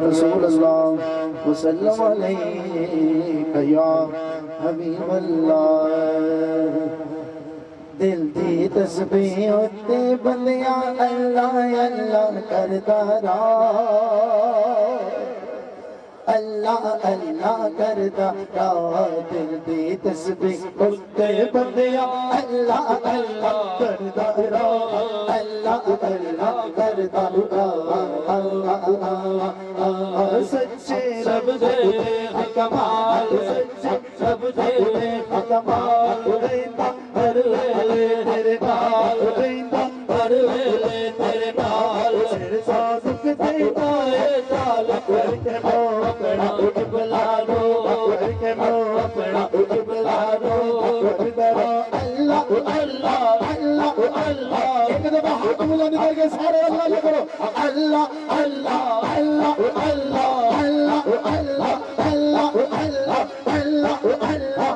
رسول اللہ وسلم علیک یا حبیب اللہ دل دی تسبیح اٹھتے بندیاں اللہ اللہ کرتا رہا اللہ اللہ کرتا رہا دل دی تسبیح اٹھتے بندیاں اللہ اللہ کرتا رہا اللہ اللہ کرتا رہا اللہ سچے رب دے کمال سچے رب دے کمال رہتا ہر ویلے تیرے نال رہتا ہر ویلے تیرے نال سر سازک دیتا ہے چال کر کے مو اپنا اٹھ بلا دو کر کے مو اپنا اٹھ بلا دو اللہ اللہ اللہ اللہ ایک دفعہ ہاتھ ملا نکال کے سارے اللہ اللہ کرو اللہ اللہ اللہ اللہ اللہ اللہ اللہ اللہ اللہ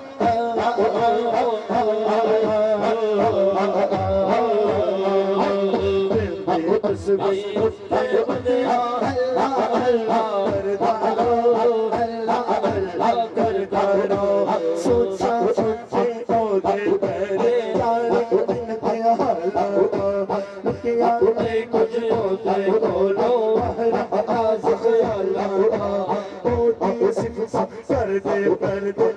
تسبیح اٹھتے بندیاں اللہ اللہ کرتا رہو اللہ اللہ کرتا رہو سوچا سوچے پودے تیرے جانے ان کے حالات لکیا میں کچھ ہوتے کولو بہر آزق اللہ ہوتی صفت کرتے کھڑتی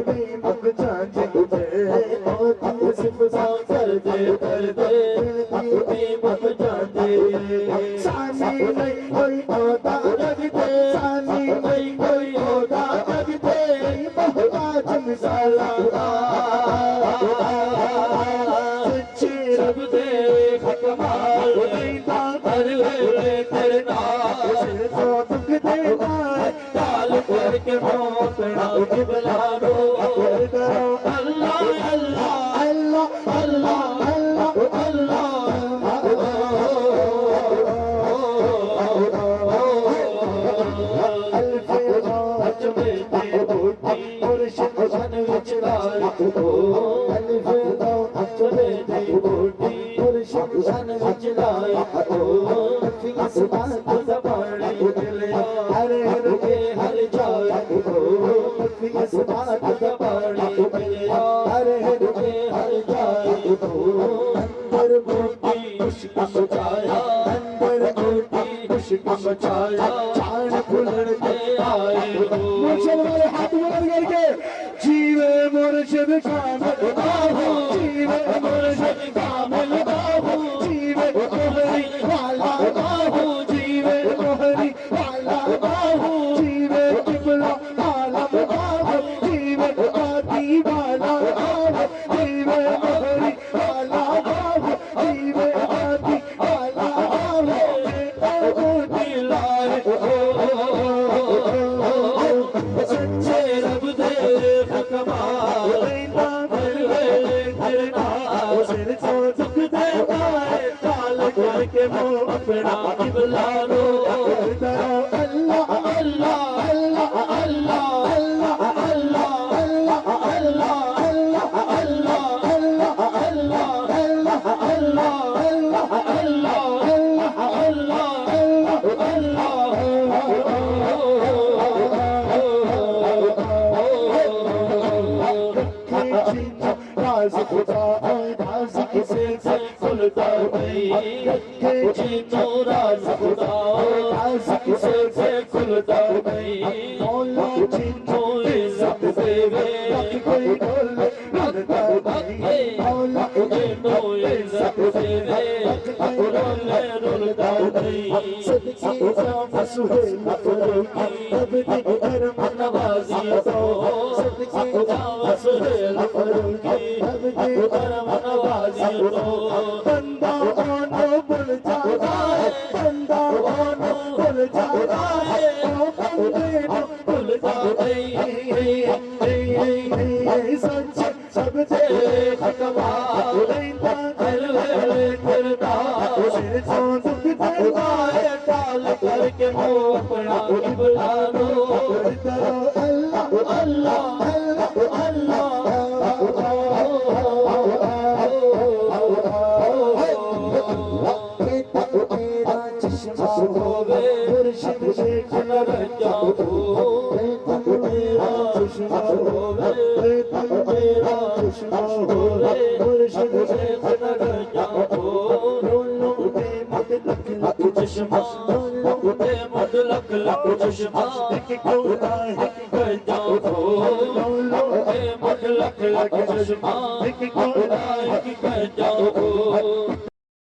بھی مک جانجے ہوتی صفت کرتے کھڑتی بھی مک جانجے سانی نہیں کوئی ہوتا جگتے سانی نہیں کوئی ہوتا جگتے محتاج مثال سچے رب دے کمال دیتا ہر ویلے تیرے نال سر تو دکھ دیتا ہے ڈال کر کے موتنا اٹھ بلا دو کرو اللہ اللہ اللہ اللہ اللہ بچایا چاند کھلڑتے آئے مرشد والے ہاتھ بلند کر کے جیوے مرشد کامل باہو جیوے مرشد کامل باہو جیوے کوہری والا باہو جیوے کوہری والا باہو جیوے قبلہ عالم باہو جیوے آدی والا باہو جیوے کوہری والا باہو جیوے آدی والا باہو سچے رب دے کمال دیتا ہر ویلے تیرے نال سر تو دکھ دیتا ہے ڈال کر کے منہ اپنا قبلہ رو اللہ اللہ اللہ اللہ اللہ اللہ اللہ اللہ اللہ اللہ اللہ راز خدا راز کسے سے کھلتا نہیں رکھے جینو راز خدا راز کسے سے کھلتا نہیں مولا جینو عزت دے وے کوئی ڈول رکھتا نہیں مولا جینو عزت دے وے ڈول رکھتا نہیں صدقی جام سہیل فروغی رب دی کرم نوازی تو صدقی جام سہیل فروغی رب دی کرم نوازی تو بندہ آنو بل جاتا ہے بندہ آنو بل جاتا ہے بندے نو بل جاتا ہے سچ سب دے کمال دیتا ہر ویلے کرتا سر تو دکھ دیتا ہے ڈال کر کے منہ اپنا قبلہ رو اللہ اللہ اللہ تیرا چشمہ ہووے مرشد چشمہ ہو مرشد شیخ نگر جاؤ لوٹے مد لکھ لکھ چشمہ لوٹے مد لکھ لکھ چشمہ کر جاؤ لوٹے مد لکھ لکھ چشمہ کر جاؤ